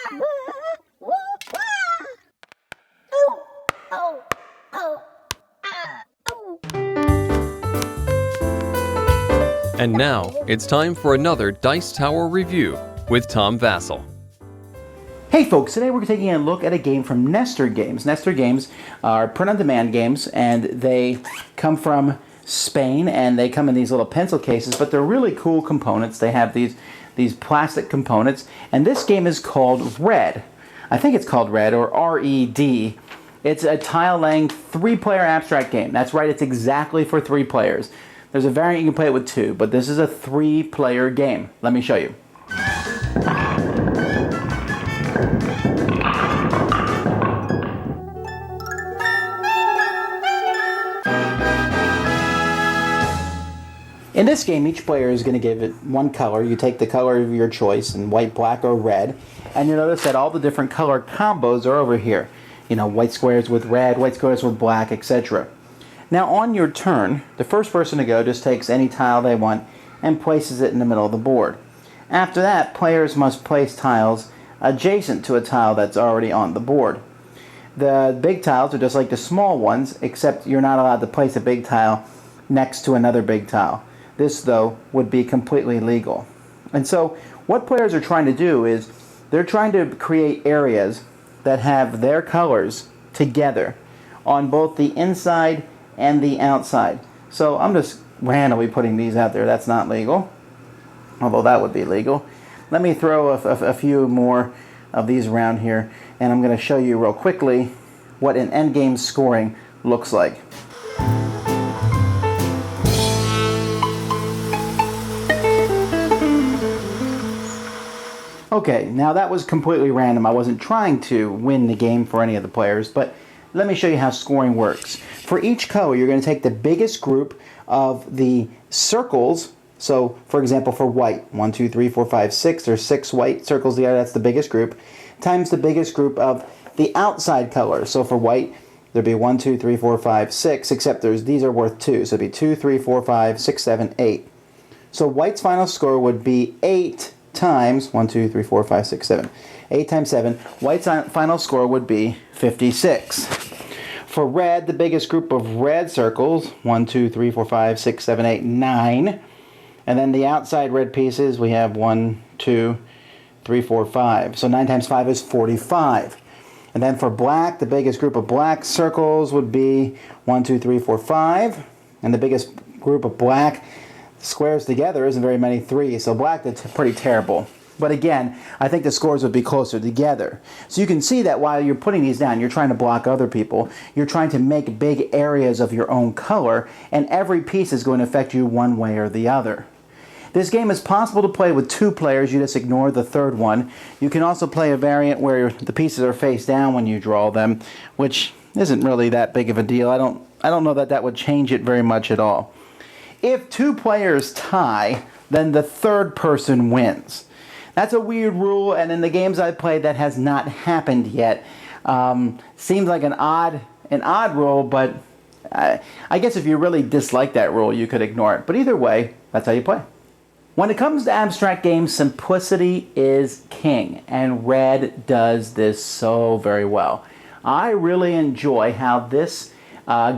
And now, it's time for another Dice Tower review with Tom Vasel. Hey folks, today we're taking a look at a game from Nestor Games. Nestor Games are print-on-demand games, and they come from Spain, and they come in these little pencil cases, but they're really cool components. They have these plastic components, and this game is called Red. I think it's called Red, or R-E-D. It's a tile-laying 3-player abstract game. That's right, it's exactly for 3 players. There's a variant you can play it with 2, but this is a 3-player game. Let me show you. In this game, each player is going to give it one color. You take the color of your choice, in white, black, or red, and you notice that all the different color combos are over here. You know, white squares with red, white squares with black, etc. Now on your turn, the first person to go just takes any tile they want and places it in the middle of the board. After that, players must place tiles adjacent to a tile that's already on the board. The big tiles are just like the small ones, except you're not allowed to place a big tile next to another big tile. This, though, would be completely legal. And so what players are trying to do is they're trying to create areas that have their colors together on both the inside and the outside. So I'm just randomly putting these out there. That's not legal, although that would be legal. Let me throw a few more of these around here, and I'm going to show you real quickly what an endgame scoring looks like. Okay, now that was completely random. I wasn't trying to win the game for any of the players, but let me show you how scoring works. For each color, you're going to take the biggest group of the circles. So, for example, for white, 1, 2, 3, 4, 5, 6, there's 6 white circles together, that's the biggest group, times the biggest group of the outside color. So for white, there'd be 1, 2, 3, 4, 5, 6, except these are worth 2. So it'd be 2, 3, 4, 5, 6, 7, 8. So white's final score would be 8 times 1, 2, 3, 4, 5, 6, 7. 8 times 7. White's final score would be 56. For red, the biggest group of red circles, 1, 2, 3, 4, 5, 6, 7, 8, 9. And then the outside red pieces, we have 1, 2, 3, 4, 5. So 9 times 5 is 45. And then for black, the biggest group of black circles would be 1, 2, 3, 4, 5. And the biggest group of black squares together isn't very many, 3. So black, that's pretty terrible. But again, I think the scores would be closer together. So you can see that while you're putting these down, you're trying to block other people. You're trying to make big areas of your own color, and every piece is going to affect you one way or the other. This game is possible to play with 2 players. You just ignore the third one. You can also play a variant where the pieces are face down when you draw them, which isn't really that big of a deal. I don't know that would change it very much at all. If 2 players tie, then the third person wins. That's a weird rule, and in the games I've played, that has not happened yet. Seems like an odd rule, but I guess if you really dislike that rule, you could ignore it. But either way, that's how you play. When it comes to abstract games, simplicity is king, and Red does this so very well. I really enjoy how this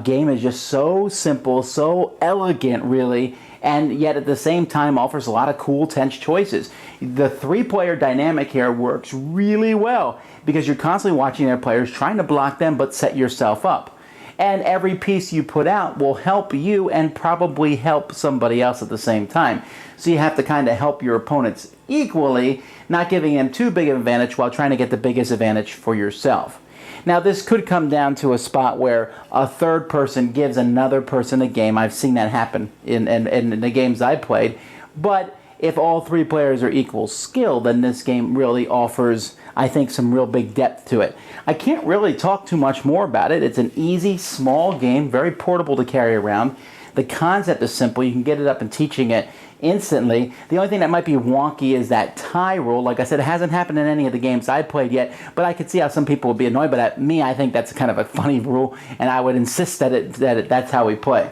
game is just so simple, so elegant, really, and yet at the same time offers a lot of cool, tense choices. The 3-player dynamic here works really well because you're constantly watching their players, trying to block them, but set yourself up. And every piece you put out will help you and probably help somebody else at the same time. So you have to kind of help your opponents equally, not giving them too big of an advantage while trying to get the biggest advantage for yourself. Now this could come down to a spot where a third person gives another person a game. I've seen that happen in the games I played. But if all 3 players are equal skill, then this game really offers, I think, some real big depth to it. I can't really talk too much more about it. It's an easy, small game, very portable to carry around. The concept is simple. You can get it up and teaching it instantly. The only thing that might be wonky is that tie rule. Like I said, it hasn't happened in any of the games I played yet, but I could see how some people would be annoyed by that. Me, I think that's kind of a funny rule, and I would insist that that's how we play.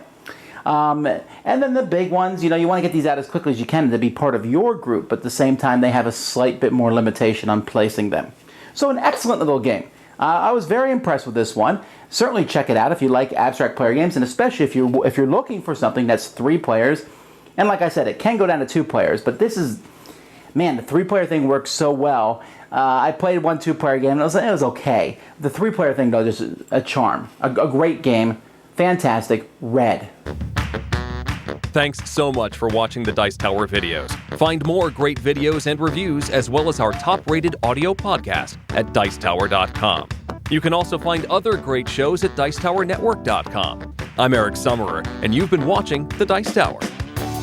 And then the big ones, you want to get these out as quickly as you can to be part of your group, but at the same time they have a slight bit more limitation on placing them. So an excellent little game. I was very impressed with this one. Certainly check it out if you like abstract player games, and especially if you're looking for something that's 3 players. And like I said, it can go down to 2 players, but this is, man, the 3-player thing works so well. I played one 2-player game, and it was okay. The 3-player thing, though, just a charm. A great game. Fantastic. Red. Thanks so much for watching the Dice Tower videos. Find more great videos and reviews, as well as our top-rated audio podcast at Dicetower.com. You can also find other great shows at Dicetowernetwork.com. I'm Eric Summerer, and you've been watching The Dice Tower.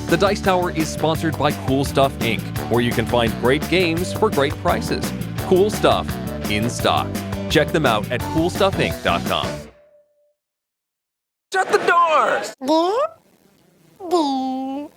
The Dice Tower is sponsored by Cool Stuff Inc., where you can find great games for great prices. Cool stuff in stock. Check them out at CoolStuffInc.com. Shut the doors! There.